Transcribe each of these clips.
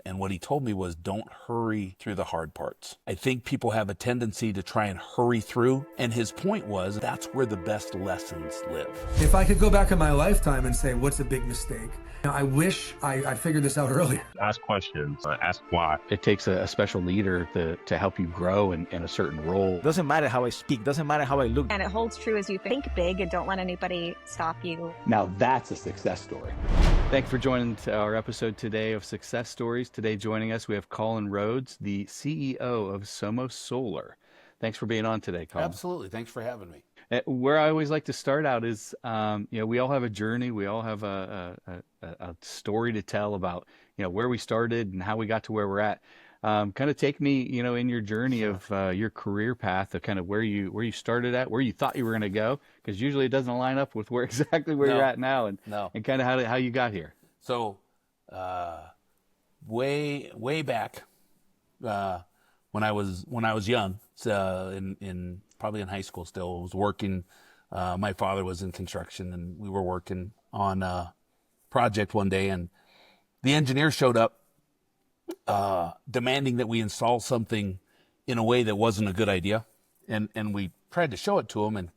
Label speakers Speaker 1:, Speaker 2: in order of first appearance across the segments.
Speaker 1: And what he told me was, don't hurry through the hard parts. I think people have a tendency to try and hurry through. And his point was, that's where the best lessons live.
Speaker 2: If I could go back in my lifetime and say, what's a big mistake? I wish I figured this out earlier.
Speaker 3: Ask questions, ask why.
Speaker 4: It takes a special leader to help you grow in a certain role.
Speaker 5: Doesn't matter how I speak, doesn't matter how I look.
Speaker 6: And it holds true as you think big and don't let anybody stop you.
Speaker 4: Now that's a success story. Thank you for joining our episode today of Success Stories. Today joining us, we have Colin Rhodes, the CEO of SOMOS Solar. Thanks for being on today, Colin.
Speaker 1: Absolutely. Thanks for having me.
Speaker 4: Where I always like to start out is, we all have a journey. We all have a story to tell about, where we started and how we got to where we're at. Kind of take me, in your journey of your career path of kind of where you started at, where you thought you were going to go, because usually it doesn't line up with where you're at now, and kind of how you got here.
Speaker 1: So, way back when I was young, in probably in high school still, I was working. My father was in construction, and we were working on a project one day, and the engineer showed up demanding that we install something in a way that wasn't a good idea. And we tried to show it to him, and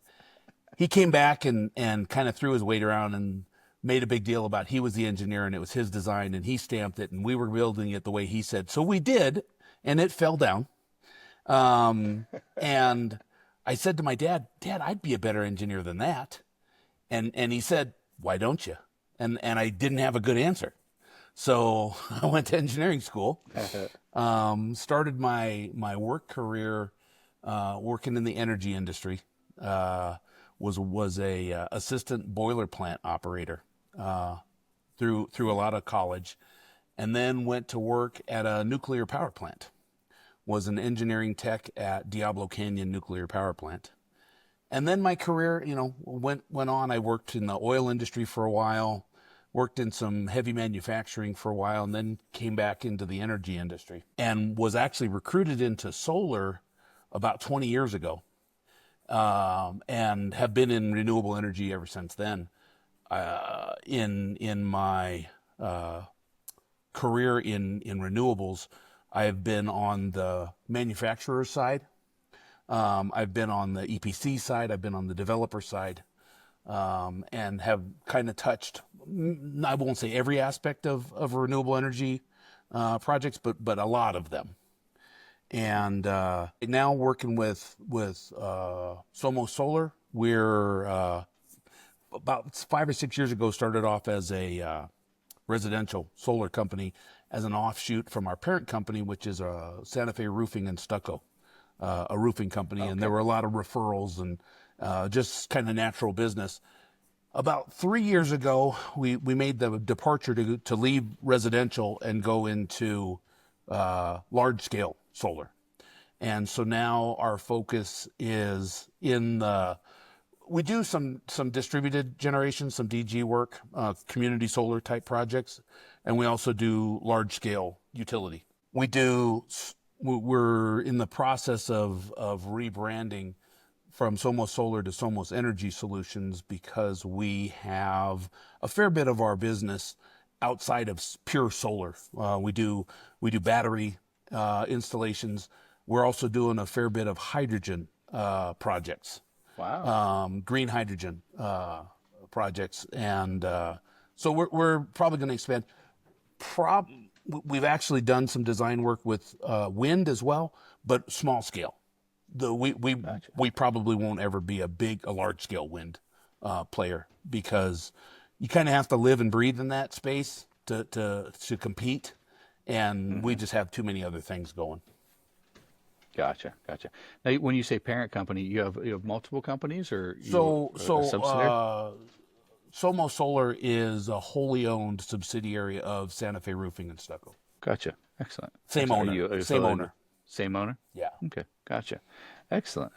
Speaker 1: he came back and kind of threw his weight around and made a big deal about he was the engineer and it was his design and he stamped it and we were building it the way he said. So we did, and it fell down. And I said to my dad, I'd be a better engineer than that. And he said, why don't you? And I didn't have a good answer. So I went to engineering school, started my work career working in the energy industry, was a assistant boiler plant operator through a lot of college, and then went to work at a nuclear power plant. Was an engineering tech at Diablo Canyon Nuclear Power Plant. And then my career, went on. I worked in the oil industry for a while, worked in some heavy manufacturing for a while, and then came back into the energy industry and was actually recruited into solar about 20 years ago, and have been in renewable energy ever since then. In my career in renewables, I have been on the manufacturer side. I've been on the EPC side. I've been on the developer side, and have kind of touched, I won't say every aspect of renewable energy projects, but a lot of them. And now working with SOMOS Solar, we're about 5 or 6 years ago started off as a residential solar company as an offshoot from our parent company, which is Santa Fe Roofing and Stucco, a roofing company. Okay. And there were a lot of referrals and just kind of natural business. About 3 years ago, we made the departure to leave residential and go into large-scale solar. And so now our focus is we do some distributed generation, some DG work, community solar type projects, and we also do large-scale utility. We're in the process of rebranding from SOMOS Solar to SOMOS Energy Solutions because we have a fair bit of our business outside of pure solar. We do battery installations. We're also doing a fair bit of hydrogen projects.
Speaker 4: Wow.
Speaker 1: Green hydrogen projects, and so we're probably going to expand. We've actually done some design work with wind as well, but small scale. We probably won't ever be a large scale wind player because you kind of have to live and breathe in that space to compete, and we just have too many other things going.
Speaker 4: Gotcha. Now, when you say parent company, you have multiple companies, or a subsidiary?
Speaker 1: SOMOS Solar is a wholly owned subsidiary of Santa Fe Roofing and Stucco.
Speaker 4: Gotcha. Excellent.
Speaker 1: Same owner. Same owner.
Speaker 4: Same owner?
Speaker 1: Yeah.
Speaker 4: Okay. Gotcha. Excellent.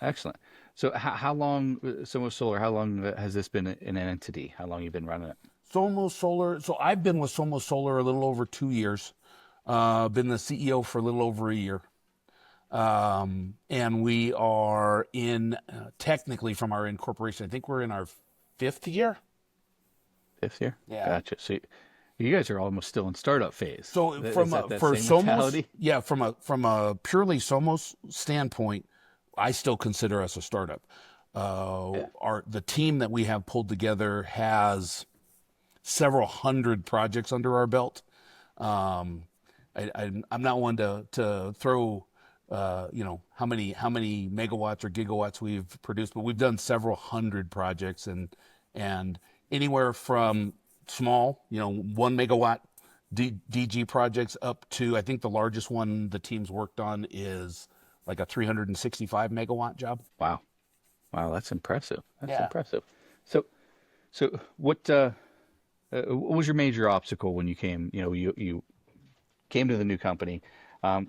Speaker 4: So how long, SOMOS Solar, how long has this been an entity? How long have you been running it?
Speaker 1: SOMOS Solar. So I've been with SOMOS Solar a little over 2 years. Been the CEO for a little over a year. And we are technically from our incorporation, I think we're in our 5th year.
Speaker 4: 5th year?
Speaker 1: Yeah.
Speaker 4: Gotcha. So You guys are almost still in startup phase.
Speaker 1: So
Speaker 4: Is that
Speaker 1: for
Speaker 4: same mentality?
Speaker 1: SOMOS, yeah, from a purely SOMOS standpoint, I still consider us a startup.
Speaker 4: Yeah.
Speaker 1: The team that we have pulled together has several hundred projects under our belt. I'm not one to throw, how many megawatts or gigawatts we've produced, but we've done several hundred projects, and anywhere from small, 1 megawatt DG projects up to, I think the largest one the team's worked on is like a 365 megawatt job.
Speaker 4: Wow. Wow, that's impressive. That's
Speaker 1: Yeah.
Speaker 4: impressive. So, so what was your major obstacle when you came, you came to the new company?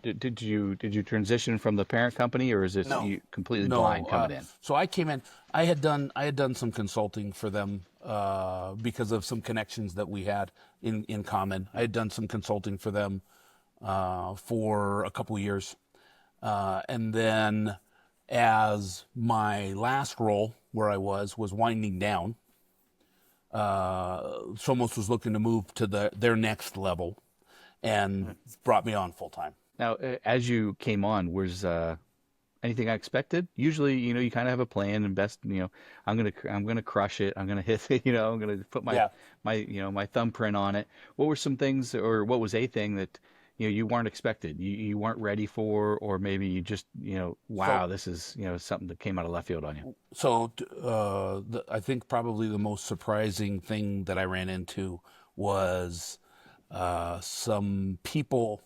Speaker 4: Did you transition from the parent company, or is this
Speaker 1: No.
Speaker 4: you completely
Speaker 1: No,
Speaker 4: blind coming in?
Speaker 1: so I came in. I had done some consulting for them because of some connections that we had in common. I had done some consulting for them for a couple of years, and then as my last role where I was winding down, SOMOS was looking to move to their next level, and brought me on full time.
Speaker 4: Now, as you came on, was anything unexpected? Usually, you kind of have a plan and best, I'm gonna crush it. I'm gonna hit, I'm gonna put my
Speaker 1: Yeah.
Speaker 4: my thumbprint on it. What were some things, or what was a thing that you weren't expected, you weren't ready for, or maybe you just wow, this is something that came out of left field on you?
Speaker 1: So I think probably the most surprising thing that I ran into was some people,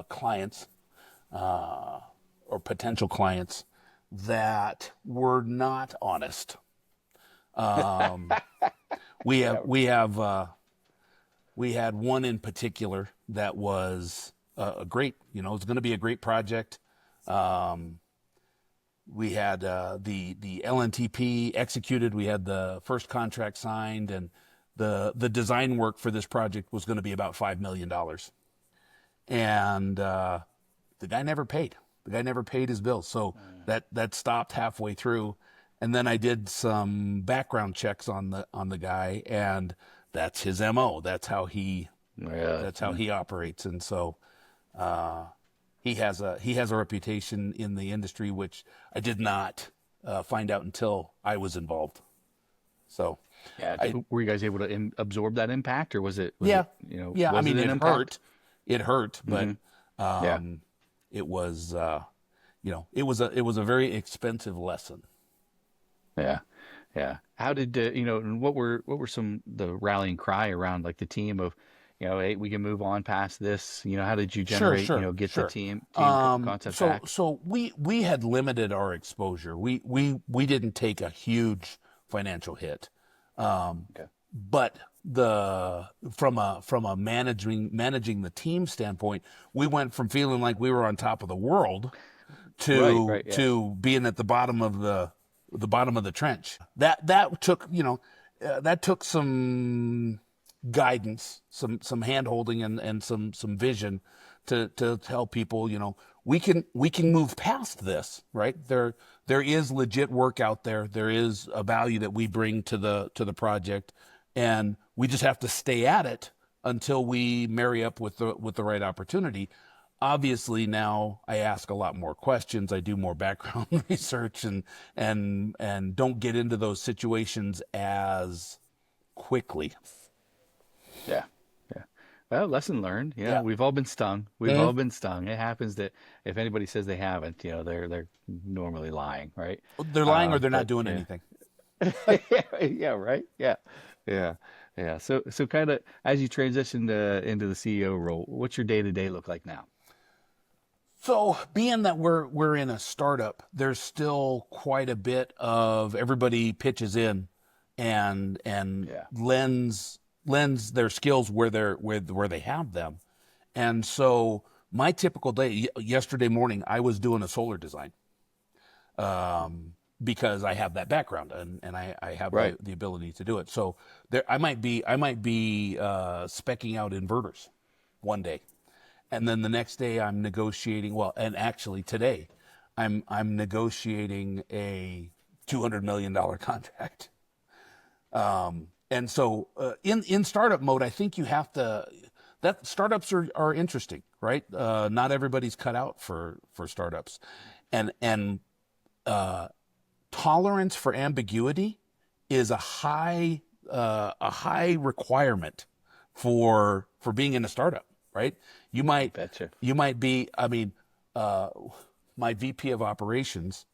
Speaker 1: clients, or potential clients that were not honest. We had one in particular that was a great, it's going to be a great project. We had the LNTP executed. We had the first contract signed, and the design work for this project was going to be about $5 million. And the guy never paid. The guy never paid his bills. So that stopped halfway through. And then I did some background checks on the guy, and that's his MO. That's how he operates. And so he has a reputation in the industry, which I did not find out until I was involved. So
Speaker 4: Yeah. Were you guys able to absorb that impact, or was it?
Speaker 1: Yeah.
Speaker 4: Was
Speaker 1: I mean,
Speaker 4: it an
Speaker 1: it
Speaker 4: impact?
Speaker 1: hurt. It hurt, but
Speaker 4: Yeah.
Speaker 1: it was it was a very expensive lesson.
Speaker 4: Yeah, yeah. How did and what were some the rallying cry around, like, the team of, hey, we can move on past this. How did you generate, get the team concept back?
Speaker 1: So we had limited our exposure. We didn't take a huge financial hit.
Speaker 4: Okay.
Speaker 1: But from a managing the team standpoint, we went from feeling like we were on top of the world to
Speaker 4: Right, yeah.
Speaker 1: to being at the bottom of the trench. That took some guidance, some hand holding, and some vision to tell people, we can move past this, right? There is legit work out there. There is a value that we bring to the project, and we just have to stay at it until we marry up with the right opportunity. Obviously, now I ask a lot more questions. I do more background research, and don't get into those situations as quickly.
Speaker 4: Yeah, yeah. Well, lesson learned.
Speaker 1: Yeah.
Speaker 4: We've all been stung. We've all been stung. It happens that if anybody says they haven't, they're normally lying, right?
Speaker 1: They're lying, or they're not
Speaker 4: but,
Speaker 1: doing
Speaker 4: yeah.
Speaker 1: anything.
Speaker 4: Yeah, right. Yeah, yeah, yeah. So kind of as you transitioned into the CEO role, what's your day-to-day look like now?
Speaker 1: So, being that we're in a startup, there's still quite a bit of everybody pitches in and
Speaker 4: Yeah.
Speaker 1: lends their skills where they have them. And so my typical day, yesterday morning, I was doing a solar design, because I have that background, and I have
Speaker 4: Right.
Speaker 1: the ability to do it. So I might be speccing out inverters one day. And then the next day I'm negotiating, and actually today I'm negotiating a $200 million contract. And so in startup mode, I think you have to, that startups are interesting, right? Not everybody's cut out for startups, and tolerance for ambiguity is a high requirement for being in a startup, right? You might
Speaker 4: Betcha.
Speaker 1: you might be, I mean, my VP of operations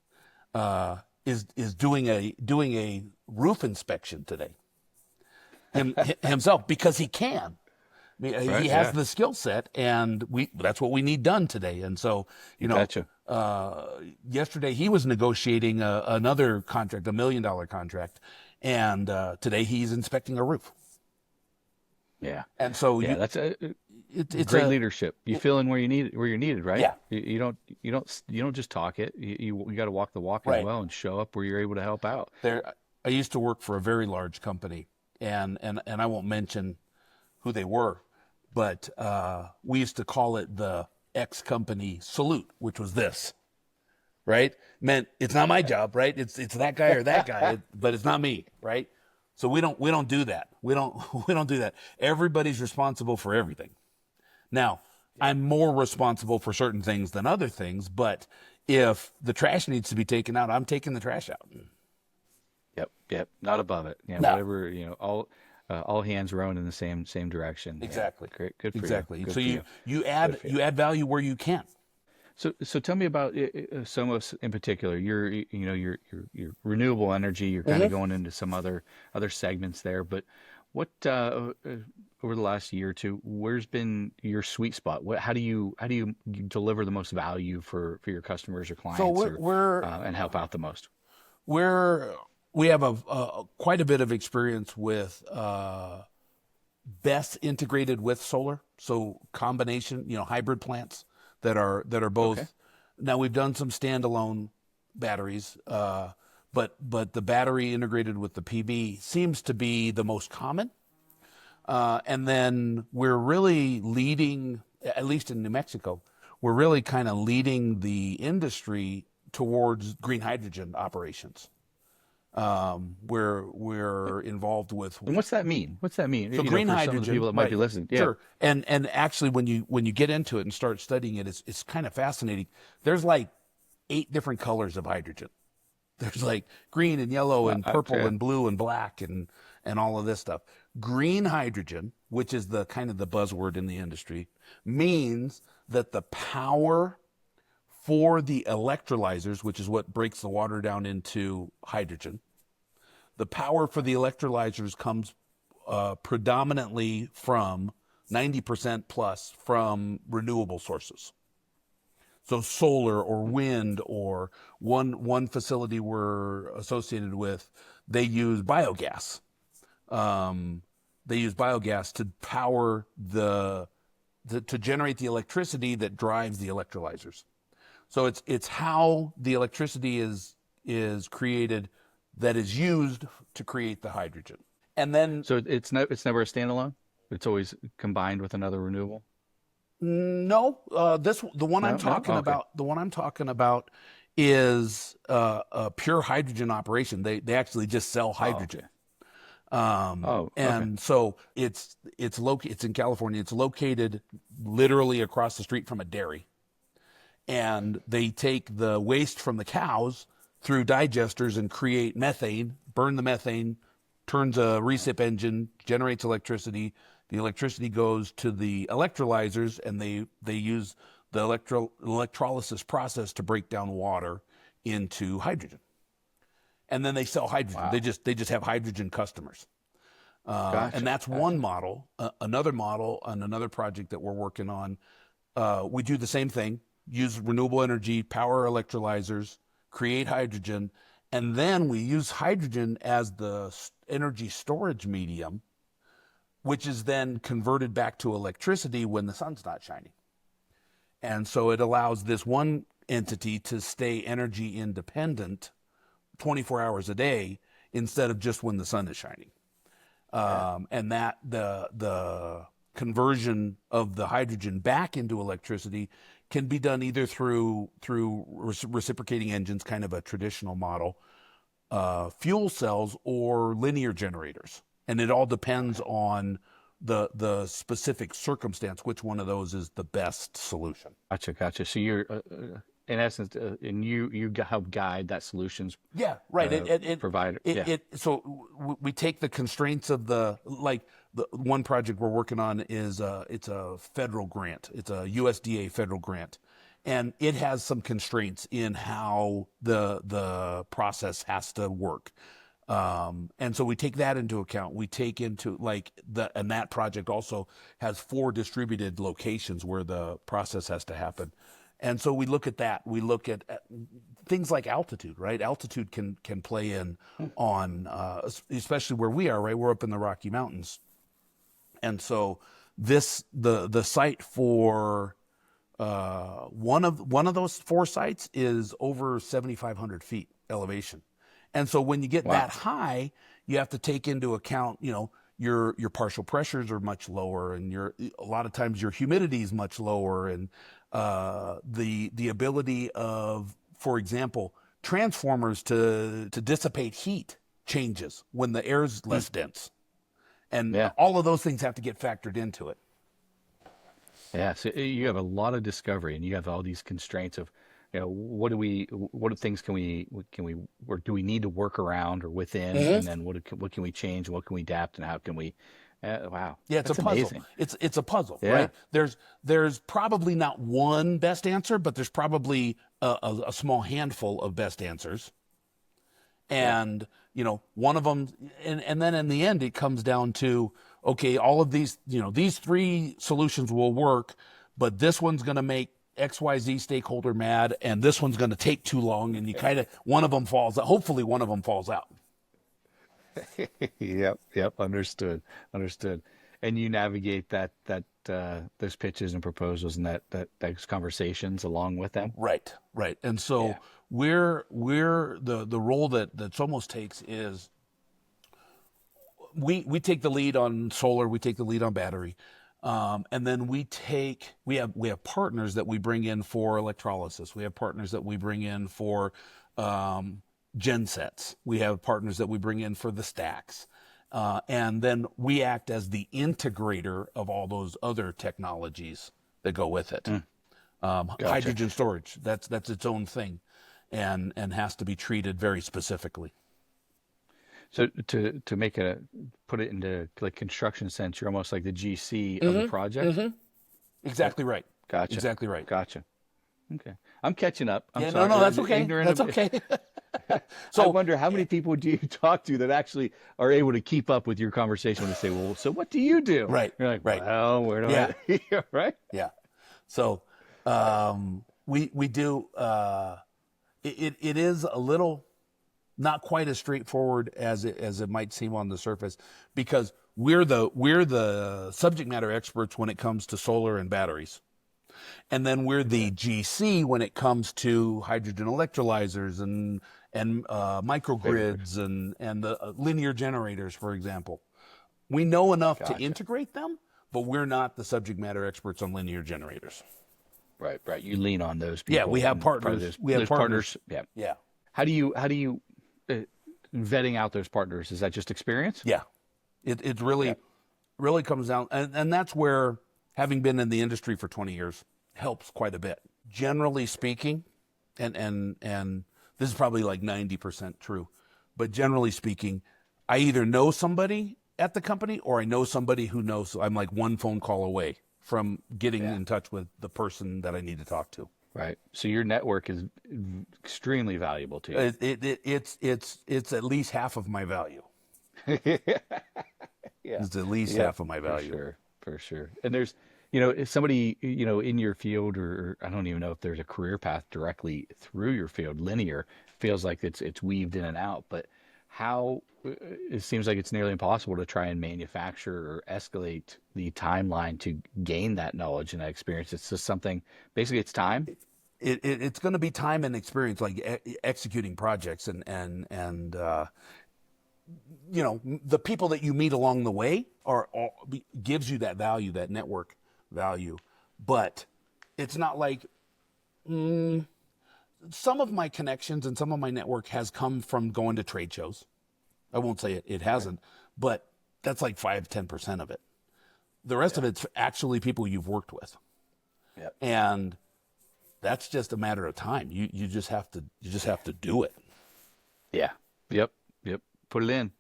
Speaker 1: is doing a roof inspection today himself because he can. I mean,
Speaker 4: Right,
Speaker 1: he has
Speaker 4: yeah.
Speaker 1: the skill set, and that's what we need done today. And so,
Speaker 4: Betcha.
Speaker 1: yesterday he was negotiating another contract, $1 million contract, and today he's inspecting a roof.
Speaker 4: Yeah.
Speaker 1: And so
Speaker 4: Yeah, that's
Speaker 1: it's
Speaker 4: great leadership. You fill in where you're needed, right?
Speaker 1: Yeah.
Speaker 4: You don't just talk it. You got to walk the walk
Speaker 1: Right.
Speaker 4: as well and show up where you're able to help out.
Speaker 1: I used to work for a very large company, and I won't mention who they were, but we used to call it the X company salute, which was this, right? Meant it's not my job, right? It's that guy or that guy, but it's not me, right? So we don't do that. We don't do that. Everybody's responsible for everything. Now, I'm more responsible for certain things than other things, but if the trash needs to be taken out, I'm taking the trash out.
Speaker 4: Yep. Not above it. Yeah,
Speaker 1: No.
Speaker 4: whatever, all hands rowing in the same direction. Yeah.
Speaker 1: Exactly.
Speaker 4: Great. Good for
Speaker 1: Exactly.
Speaker 4: you. Good
Speaker 1: So
Speaker 4: for
Speaker 1: you add value where you can.
Speaker 4: So tell me about Somos in particular. Your renewable energy. You're kind of going into some other segments there, but what over the last year or two, where's been your sweet spot? How do you deliver the most value for your customers or clients, and help out the most?
Speaker 1: We have quite a bit of experience with BESS integrated with solar, so combination, hybrid plants that are both.
Speaker 4: Okay.
Speaker 1: Now we've done some standalone batteries, but the battery integrated with the PV seems to be the most common. And then we're really leading, at least in New Mexico, we're really kind of leading the industry towards green hydrogen operations. We're involved with.
Speaker 4: And what's that mean? So
Speaker 1: Green
Speaker 4: for
Speaker 1: hydrogen,
Speaker 4: some of the people that might be
Speaker 1: right,
Speaker 4: listening. Yeah.
Speaker 1: Sure. And actually, when you get into it and start studying it, it's kind of fascinating. There's like 8 different colors of hydrogen. There's like green and yellow and purple
Speaker 4: Okay.
Speaker 1: and blue and black and all of this stuff. Green hydrogen, which is the kind of the buzzword in the industry, means that the power for the electrolyzers, which is what breaks the water down into hydrogen, the power for the electrolyzers comes predominantly from 90% plus from renewable sources. So solar or wind, or one facility we're associated with, they use biogas. They use biogas to power to generate the electricity that drives the electrolyzers. So it's how the electricity is created that is used to create the hydrogen. And then
Speaker 4: So it's never a standalone. It's always combined with another renewable.
Speaker 1: no, the one I'm
Speaker 4: No?
Speaker 1: talking
Speaker 4: Okay.
Speaker 1: about, the one I'm talking about is a pure hydrogen operation. They actually just sell hydrogen.
Speaker 4: Okay.
Speaker 1: And so it's in California. It's located literally across the street from a dairy. And they take the waste from the cows through digesters and create methane, burn the methane, turns a recip engine, generates electricity. The electricity goes to the electrolyzers, and they use the electrolysis process to break down water into hydrogen. And then they sell hydrogen.
Speaker 4: Wow.
Speaker 1: They just have hydrogen customers.
Speaker 4: Gotcha.
Speaker 1: And that's one model. Another model on another project that we're working on, we do the same thing, use renewable energy, power electrolyzers, create hydrogen, and then we use hydrogen as the energy storage medium, which is then converted back to electricity when the sun's not shining. And so it allows this one entity to stay energy independent 24 hours a day instead of just when the sun is shining. And that the conversion of the hydrogen back into electricity can be done either through reciprocating engines, kind of a traditional model, fuel cells, or linear generators. And it all depends on the specific circumstance, which one of those is the best solution.
Speaker 4: Gotcha. So you're, in essence, and you help guide that solutions
Speaker 1: Yeah, right.
Speaker 4: provider.
Speaker 1: We take the constraints of the one project we're working on is it's a federal grant. It's a USDA federal grant, and it has some constraints in how the process has to work. And so we take that into account. We take into and that project also has 4 distributed locations where the process has to happen. And so we look at that. We look at things like altitude, right? Altitude can play in on, especially where we are, right? We're up in the Rocky Mountains. And so the site for one of those 4 sites is over 7,500 feet elevation. And so when you get that high, you have to take into account, your partial pressures are much lower, and a lot of times your humidity is much lower, and the ability of, for example, transformers to dissipate heat changes when the air is less dense, and all of those things have to get factored into it.
Speaker 4: Yeah, so you have a lot of discovery, and you have all these constraints of, what things can we or do we need to work around or within, and then what can we change, what can we adapt, and how can we? Wow.
Speaker 1: Yeah, it's
Speaker 4: That's
Speaker 1: a puzzle.
Speaker 4: Amazing.
Speaker 1: It's a puzzle, right? There's probably not one best answer, but there's probably a small handful of best answers, and one of them, and then in the end, it comes down to, okay, all of these, these 3 solutions will work, but this one's going to make XYZ stakeholder mad, and this one's going to take too long, and one of them falls out. Hopefully one of them falls out.
Speaker 4: Yep. Understood. And you navigate that those pitches and proposals and those conversations along with them.
Speaker 1: Right. And so we're the role that SOMOS takes is we take the lead on solar, we take the lead on battery. And then we have partners that we bring in for electrolysis. We have partners that we bring in for gensets. We have partners that we bring in for the stacks. And then we act as the integrator of all those other technologies that go with it. Gotcha. Hydrogen storage, that's its own thing, and has to be treated very specifically.
Speaker 4: So to put it into like construction sense, you're almost like the GC of the project.
Speaker 1: Exactly right.
Speaker 4: Gotcha.
Speaker 1: Exactly right.
Speaker 4: Gotcha. Okay, I'm catching up. I'm
Speaker 1: yeah,
Speaker 4: sorry.
Speaker 1: No, that's okay. That's okay.
Speaker 4: So I wonder how many people do you talk to that actually are able to keep up with your conversation when they say, "Well, so what do you do?"
Speaker 1: Right.
Speaker 4: You're like,
Speaker 1: right.
Speaker 4: Well, where do I? Right.
Speaker 1: Yeah. So we do. It is a little. Not quite as straightforward as it might seem on the surface, because we're the subject matter experts when it comes to solar and batteries, and then we're the GC when it comes to hydrogen electrolyzers and microgrids and the linear generators, for example. We know enough to integrate them, but we're not the subject matter experts on linear generators.
Speaker 4: Right. You lean on those people.
Speaker 1: Yeah, we have partners. We have partners.
Speaker 4: Yeah. How do you vetting out those partners? Is that just experience?
Speaker 1: Yeah, it really comes down, and that's where having been in the industry for 20 years helps quite a bit. Generally speaking, and this is probably like 90% true, but generally speaking, I either know somebody at the company or I know somebody who knows. So I'm like one phone call away from getting in touch with the person that I need to talk to.
Speaker 4: Right. So your network is extremely valuable to you.
Speaker 1: It's at least half of my value. It's at least half of my value.
Speaker 4: For sure. And there's, if somebody, in your field, or I don't even know if there's a career path directly through your field, linear, feels like it's weaved in and out, but how it seems like it's nearly impossible to try and manufacture or escalate the timeline to gain that knowledge and that experience. It's just something, basically it's time.
Speaker 1: It's going to be time and experience, like executing projects and the people that you meet along the way gives you that value, that network value. But it's not like some of my connections and some of my network has come from going to trade shows. I won't say it hasn't, but that's like 5-10% of it. The rest of it's actually people you've worked with.
Speaker 4: Yep.
Speaker 1: And that's just a matter of time. You just have to do it.
Speaker 4: Yeah. Yep. Yep. Put it in,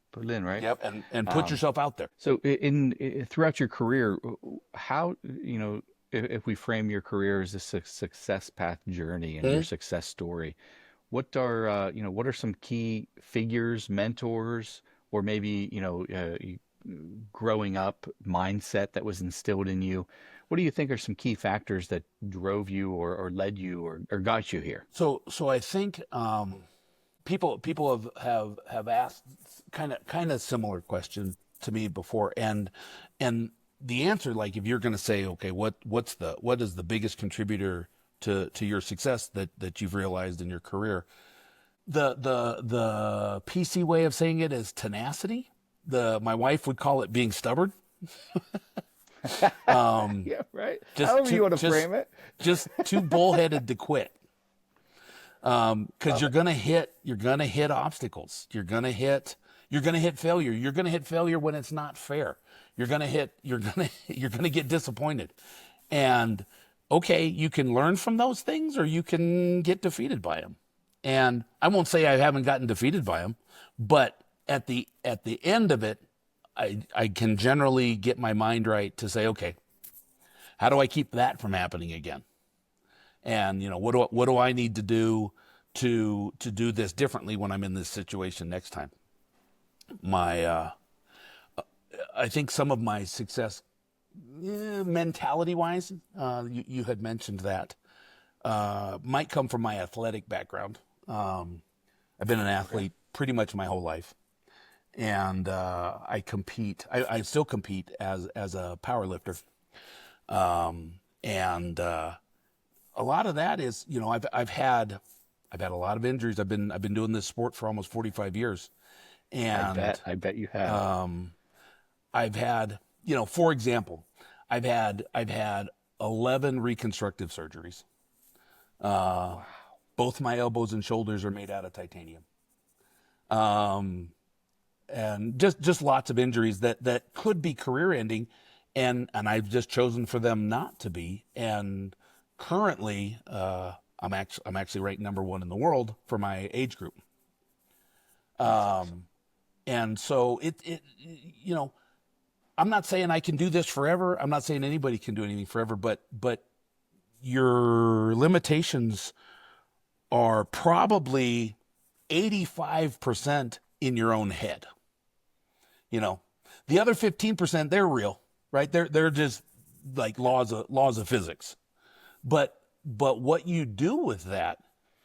Speaker 4: right?
Speaker 1: Yep. And put yourself out there.
Speaker 4: So throughout your career, how, if we frame your career as a success path journey and your success story, what are some key figures, mentors, or maybe, growing up mindset that was instilled in you? What do you think are some key factors that drove you or led you or got you here?
Speaker 1: So I think people have asked kind of similar questions to me before, and the answer, like if you're going to say, okay, what is the biggest contributor to your success that you've realized in your career? The PC way of saying it is tenacity. My wife would call it being stubborn.
Speaker 4: Yeah, right. However you want to frame it.
Speaker 1: Just too bullheaded to quit. Because you're gonna hit obstacles. You're gonna hit failure. You're gonna hit failure when it's not fair. You're gonna get disappointed. And okay, you can learn from those things, or you can get defeated by them. And I won't say I haven't gotten defeated by them, but at the end of it, I can generally get my mind right to say, okay, how do I keep that from happening again? And what do I need to do to do this differently when I'm in this situation next time? I think some of my success, mentality wise, you had mentioned that, might come from my athletic background. I've been an athlete pretty much my whole life. And I still compete as a power lifter. And a lot of that is, I've had a lot of injuries. I've been doing this sport for almost 45 years. And
Speaker 4: I bet you have.
Speaker 1: I've had, for example, I've had 11 reconstructive surgeries.
Speaker 4: Wow.
Speaker 1: Both my elbows and shoulders are made out of titanium. And just lots of injuries that could be career ending, and I've just chosen for them not to be. And currently, I'm actually ranked number 1 in the world for my age group. And so I'm not saying I can do this forever. I'm not saying anybody can do anything forever, but your limitations are probably 85% in your own head. The other 15%, they're real, right? They're just like laws of physics. But what you do with that,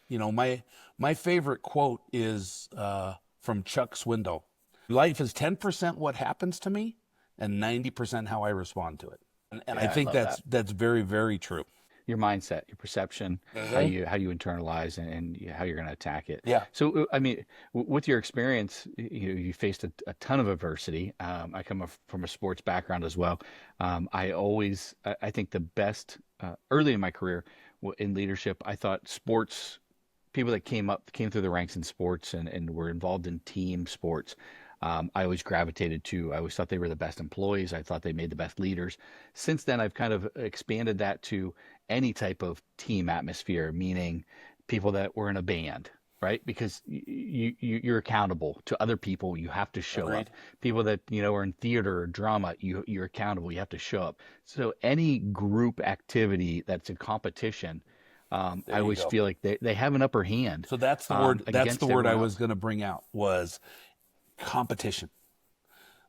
Speaker 1: my favorite quote is from Chuck Swindoll. Life is 10% what happens to me and 90% how I respond to it. And I think that's very, very true.
Speaker 4: Your mindset, your perception, how you internalize and how you're going to attack it.
Speaker 1: Yeah.
Speaker 4: So, I mean, with your experience, you faced a ton of adversity. I come from a sports background as well. I think the best, early in my career in leadership, I thought sports, people that came through the ranks in sports and were involved in team sports, I always gravitated to. I always thought they were the best employees. I thought they made the best leaders. Since then, I've kind of expanded that to any type of team atmosphere, meaning people that were in a band, right? Because you're accountable to other people. You have to show up. People that, are in theater or drama, you're accountable. You have to show up. So any group activity that's a competition, I always feel like they have an upper hand.
Speaker 1: So that's the word. That's the word I was going to bring out was competition.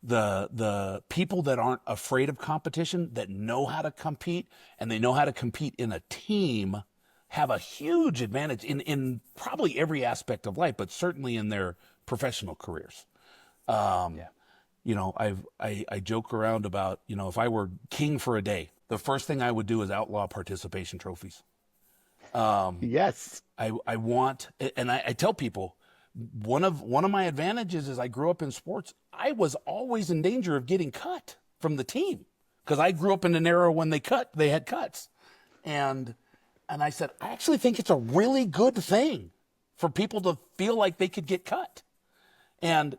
Speaker 1: The people that aren't afraid of competition, that know how to compete, and they know how to compete in a team, have a huge advantage in probably every aspect of life, but certainly in their professional careers. I joke around about, if I were king for a day, the first thing I would do is outlaw participation trophies.
Speaker 4: Yes.
Speaker 1: I want, and I tell people, one of my advantages is I grew up in sports. I was always in danger of getting cut from the team because I grew up in an era when they had cuts. And I said, I actually think it's a really good thing for people to feel like they could get cut. And,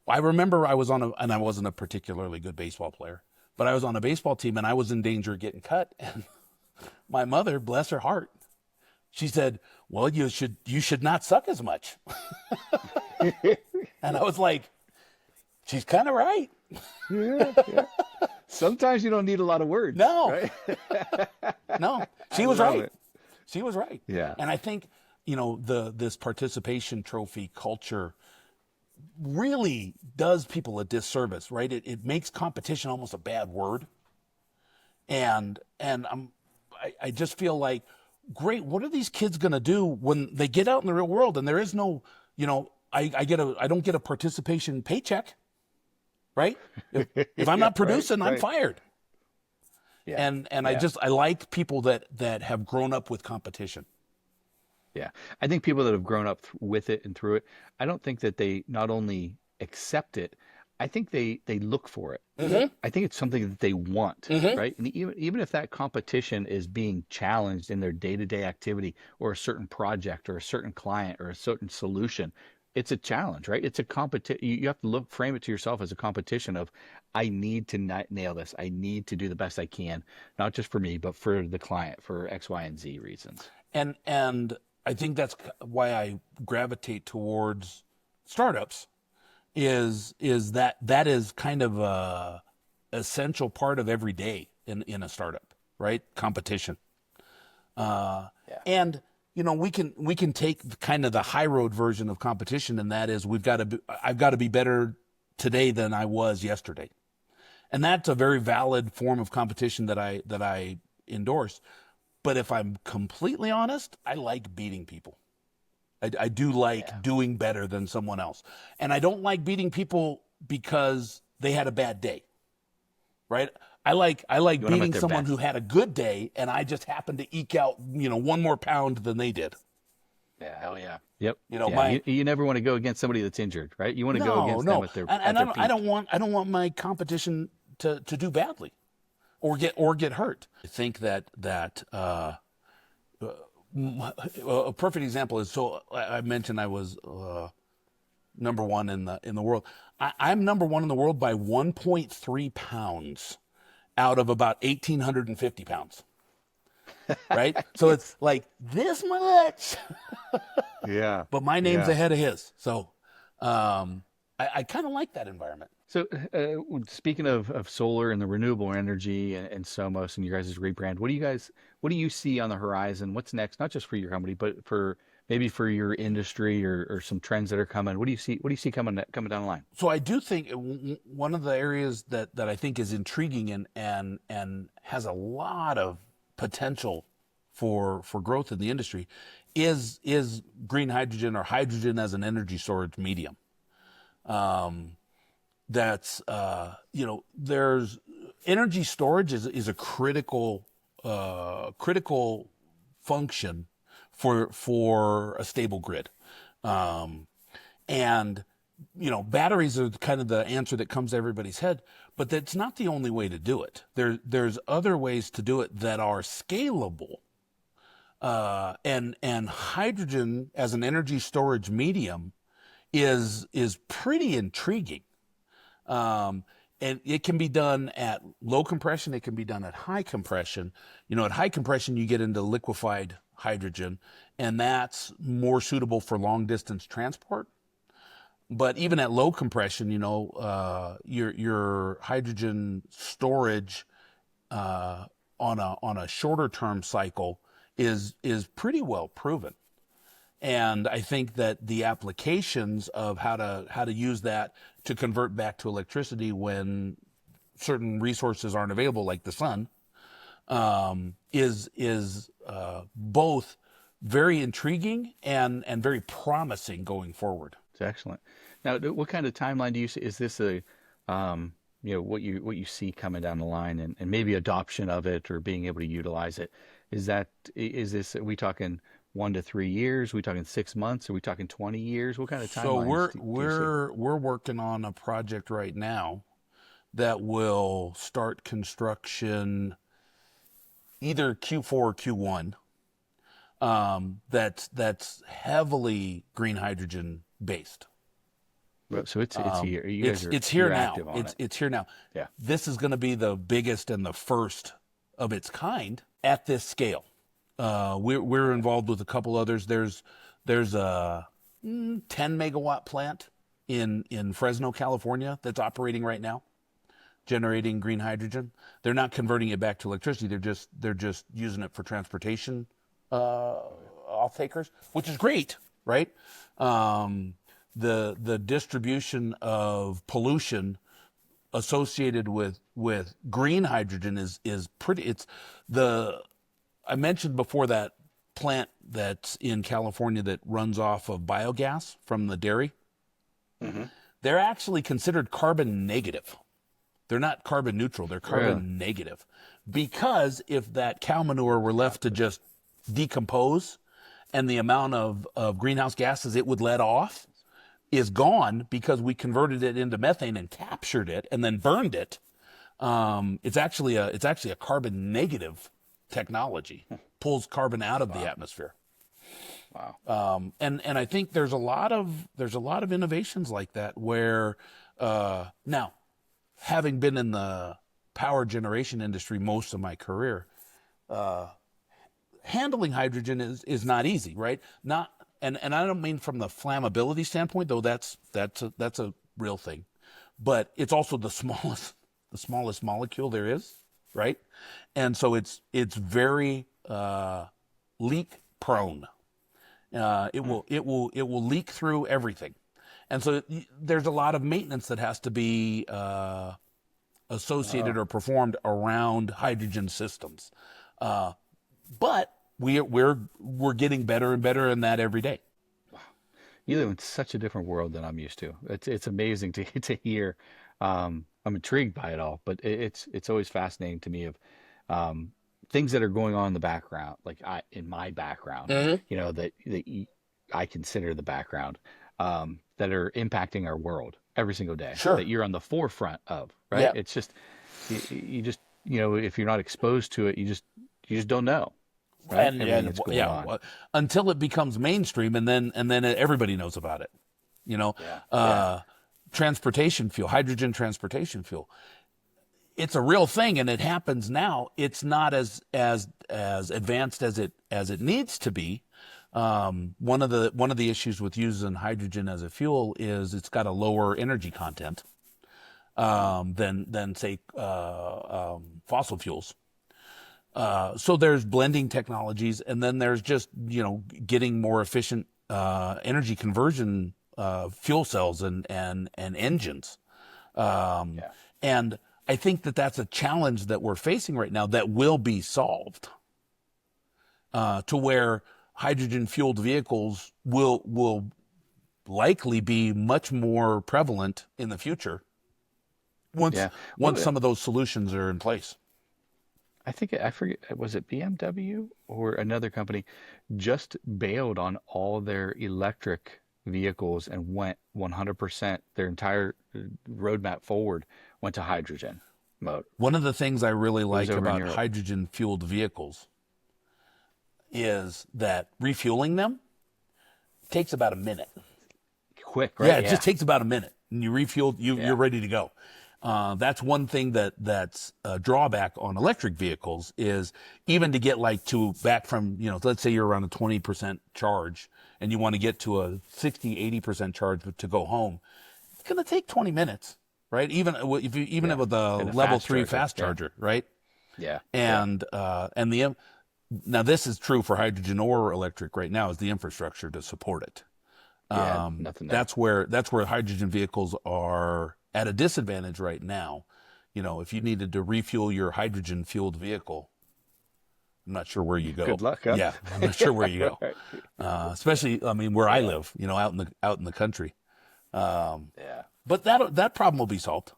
Speaker 1: I remember I wasn't a particularly good baseball player, but I was on a baseball team and I was in danger of getting cut. And my mother, bless her heart, she said, well, you should not suck as much. And I was like, she's kind of right.
Speaker 4: Yeah. Sometimes you don't need a lot of words.
Speaker 1: No,
Speaker 4: Right?
Speaker 1: no, she
Speaker 4: I
Speaker 1: was
Speaker 4: love
Speaker 1: right.
Speaker 4: it.
Speaker 1: She was right.
Speaker 4: Yeah.
Speaker 1: And I think, this participation trophy culture really does people a disservice, right? It makes competition almost a bad word. And I just feel like, great, what are these kids going to do when they get out in the real world and there is no, I don't get a participation paycheck, right? If I'm not producing, I'm
Speaker 4: right.
Speaker 1: fired.
Speaker 4: Yeah.
Speaker 1: And
Speaker 4: Yeah.
Speaker 1: I like people that have grown up with competition.
Speaker 4: Yeah. I think people that have grown up with it and through it, I don't think that they not only accept it, I think they look for it.
Speaker 1: Mm-hmm.
Speaker 4: I think it's something that they want,
Speaker 1: Mm-hmm.
Speaker 4: right? And even if that competition is being challenged in their day-to-day activity or a certain project or a certain client or a certain solution, it's a challenge, right? It's a competition. You have to frame it to yourself as a competition of, I need to nail this. I need to do the best I can, not just for me, but for the client, for X, Y, and Z reasons.
Speaker 1: And I think that's why I gravitate towards startups is that is kind of a essential part of every day in a startup, right? Competition. And we can take kind of the high road version of competition, and that is I've got to be better today than I was yesterday. And that's a very valid form of competition that I endorse. But if I'm completely honest, I like beating people. I do like doing better than someone else. And I don't like beating people because they had a bad day, right? I like beating someone who had a good day and I just happened to eke out, one more pound than they did.
Speaker 4: Yeah, hell yeah. Yep. You never want to go against somebody that's injured, right? You want to go against them at their
Speaker 1: and
Speaker 4: at their peak.
Speaker 1: I don't want my competition to do badly or get hurt. I think that a perfect example is, so I mentioned I was number one in the world. I'm number one in the world by 1.3 pounds out of about 1,850 pounds. Right? So it's like this much.
Speaker 4: Yeah.
Speaker 1: But my name's ahead of his. So I kind of like that environment.
Speaker 4: So speaking of solar and the renewable energy and SOMOS and your guys' rebrand, what do you see on the horizon? What's next? Not just for your company, but maybe for your industry or some trends that are coming. What do you see coming down the line?
Speaker 1: So I do think one of the areas that I think is intriguing and has a lot of potential for growth in the industry is green hydrogen or hydrogen as an energy storage medium. That's there's energy storage is a critical function for a stable grid, and batteries are kind of the answer that comes to everybody's head, but that's not the only way to do it. There's other ways to do it that are scalable, and hydrogen as an energy storage medium is pretty intriguing. And it can be done at low compression. It can be done at high compression. At high compression, you get into liquefied hydrogen, and that's more suitable for long distance transport. But even at low compression, your hydrogen storage on a shorter term cycle is pretty well proven. And I think that the applications of how to use that to convert back to electricity when certain resources aren't available, like the sun, is both very intriguing and very promising going forward.
Speaker 4: It's excellent. Now, what kind of timeline do you see? Is this what you see coming down the line and maybe adoption of it or being able to utilize it? Are we talking 1 to 3 years? Are we talking 6 months? Are we talking 20 years? What kind of timeline?
Speaker 1: So we're working on a project right now that will start construction either Q4 or Q1. That's heavily green hydrogen based.
Speaker 4: So it's here. You guys are
Speaker 1: It's here
Speaker 4: you're
Speaker 1: now.
Speaker 4: active on it.
Speaker 1: It's here now.
Speaker 4: Yeah.
Speaker 1: This is going to be the biggest and the first of its kind at this scale. We're involved with a couple others. There's a 10 megawatt plant in Fresno, California that's operating right now, generating green hydrogen. They're not converting it back to electricity. They're just using it for transportation off takers, which is great, right? The distribution of pollution associated with green hydrogen is pretty. I mentioned before that plant that's in California that runs off of biogas from the dairy.
Speaker 4: Mm-hmm.
Speaker 1: They're actually considered carbon negative. They're not carbon neutral. They're carbon negative, because if that cow manure were left to just decompose, and the amount of greenhouse gases it would let off is gone because we converted it into methane and captured it and then burned it. It's actually a carbon negative technology. Pulls carbon out of the atmosphere.
Speaker 4: Wow.
Speaker 1: And I think there's a lot of innovations like that where now, having been in the power generation industry most of my career, handling hydrogen is not easy, right? And I don't mean from the flammability standpoint, though that's a real thing, but it's also the smallest molecule there is, right? And so it's very leak prone. It will leak through everything, and so there's a lot of maintenance that has to be associated or performed around hydrogen systems. But we're getting better and better in that every day.
Speaker 4: You live in such a different world than I'm used to. It's amazing to hear. I'm intrigued by it all, but it's always fascinating to me of things that are going on in the background, like in my background, that I consider the background, that are impacting our world every single day.
Speaker 1: Sure.
Speaker 4: That you're on the forefront of, right?
Speaker 1: Yeah.
Speaker 4: It's just you just if you're not exposed to it, you just don't know. Right? Everything that's going on.
Speaker 1: Well, until it becomes mainstream, and then everybody knows about it. Transportation fuel, hydrogen transportation fuel. It's a real thing, and it happens now. It's not as advanced as it needs to be. One of the issues with using hydrogen as a fuel is it's got a lower energy content than say fossil fuels. So there's blending technologies, and then there's just getting more efficient energy conversion fuel cells and engines. And I think that's a challenge that we're facing right now that will be solved to where hydrogen fueled vehicles will likely be much more prevalent in the future once some of those solutions are in place.
Speaker 4: I forget, was it BMW or another company just bailed on all their electric vehicles and went 100%, their entire roadmap forward went to hydrogen mode.
Speaker 1: One of the things I really like about
Speaker 4: Europe.
Speaker 1: hydrogen fueled vehicles is that refueling them takes about a minute.
Speaker 4: Quick, right?
Speaker 1: Yeah, it just takes about a minute, and you refuel, you're ready to go. That's one thing that's a drawback on electric vehicles is even to get back from, let's say you're around a 20% charge and you want to get to a 60-80% charge to go home. It's going to take 20 minutes, right? Even with a level 3 fast charger, right? Yeah. And now this is true for hydrogen or electric right now, is the infrastructure to support it.
Speaker 4: Nothing there.
Speaker 1: That's where hydrogen vehicles are at a disadvantage right now. If you needed to refuel your hydrogen fueled vehicle, I'm not sure where you go.
Speaker 4: Good luck, huh?
Speaker 1: Yeah, I'm not sure where you go. Especially, where I live, out in the country. But that problem will be solved.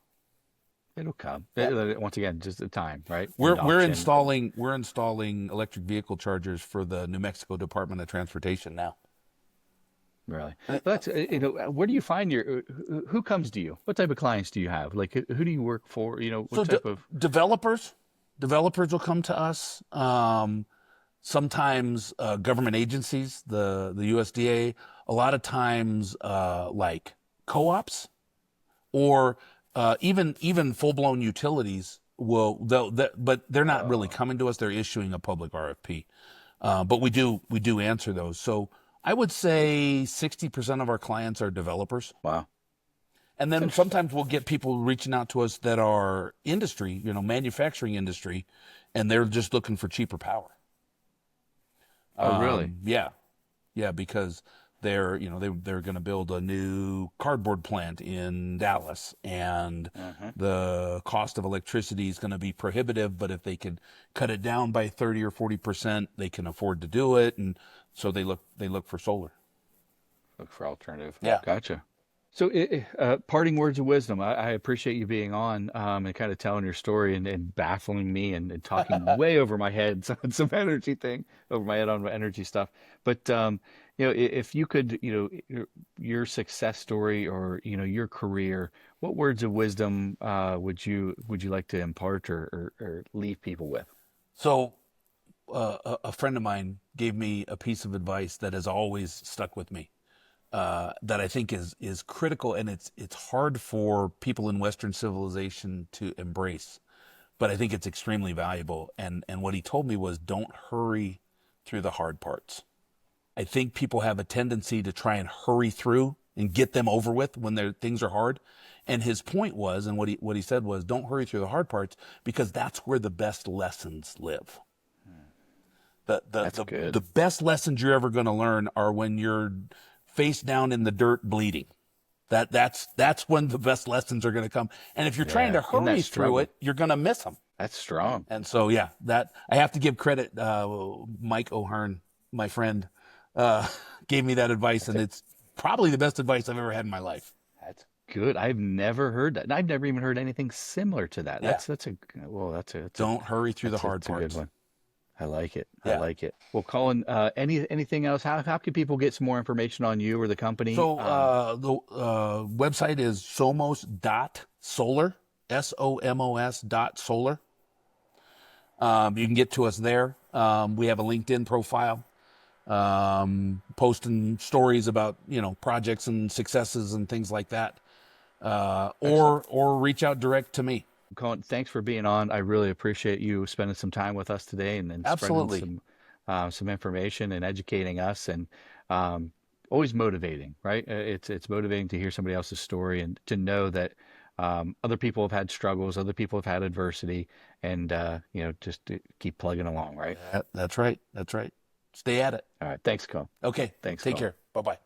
Speaker 4: It'll come. Once again, just the time, right?
Speaker 1: We're installing electric vehicle chargers for the New Mexico Department of Transportation now.
Speaker 4: Really? That's where do you find who comes to you? What type of clients do you have? Like who do you work for? What type of
Speaker 1: developers will come to us. Sometimes government agencies, the USDA. A lot of times like co-ops or even full-blown utilities but they're not really coming to us. They're issuing a public RFP. But we do answer those. So I would say 60% of our clients are developers.
Speaker 4: Wow.
Speaker 1: And then sometimes we'll get people reaching out to us that are industry, manufacturing industry, and they're just looking for cheaper power.
Speaker 4: Oh, really?
Speaker 1: Yeah, because they're going to build a new cardboard plant in Dallas, and the cost of electricity is going to be prohibitive. But if they could cut it down by 30 or 40%, they can afford to do it, and so they look for solar.
Speaker 4: Look for alternative.
Speaker 1: Yeah.
Speaker 4: Gotcha. So, parting words of wisdom. I appreciate you being on and kind of telling your story and baffling me and talking way over my head on some energy thing, over my head on energy stuff. But if you could, your success story or your career, what words of wisdom would you like to impart or leave people with?
Speaker 1: So, a friend of mine gave me a piece of advice that has always stuck with me. That I think is critical, and it's hard for people in Western civilization to embrace, but I think it's extremely valuable. And what he told me was, don't hurry through the hard parts. I think people have a tendency to try and hurry through and get them over with when things are hard. And his point was, and what he said was, don't hurry through the hard parts, because that's where the best lessons live.
Speaker 4: That's good.
Speaker 1: The best lessons you're ever going to learn are when you're face down in the dirt bleeding. That's when the best lessons are going to come. And if you're trying to hurry through it, you're going to miss them.
Speaker 4: That's strong.
Speaker 1: And so, that I have to give credit. Mike O'Hearn, my friend, gave me that advice, and it's probably the best advice I've ever had in my life.
Speaker 4: That's good. I've never heard that. And I've never even heard anything similar to that.
Speaker 1: Yeah.
Speaker 4: That's
Speaker 1: Don't hurry through the hard parts.
Speaker 4: A good one. I like it.
Speaker 1: Yeah.
Speaker 4: I like it. Well, Colin, anything else? How can people get some more information on you or the company?
Speaker 1: So the website is somos.solar, SOMOS.solar. You can get to us there. We have a LinkedIn profile, posting stories about projects and successes and things like that, or reach out direct to me.
Speaker 4: Colin, thanks for being on. I really appreciate you spending some time with us today and
Speaker 1: Absolutely.
Speaker 4: spreading some information and educating us, and always motivating, right? It's motivating to hear somebody else's story and to know that other people have had struggles, other people have had adversity, and just to keep plugging along, right?
Speaker 1: That's right. Stay at it.
Speaker 4: All right. Thanks, Colin.
Speaker 1: Okay.
Speaker 4: Thanks,
Speaker 1: Take
Speaker 4: Colin.
Speaker 1: care. Bye-bye.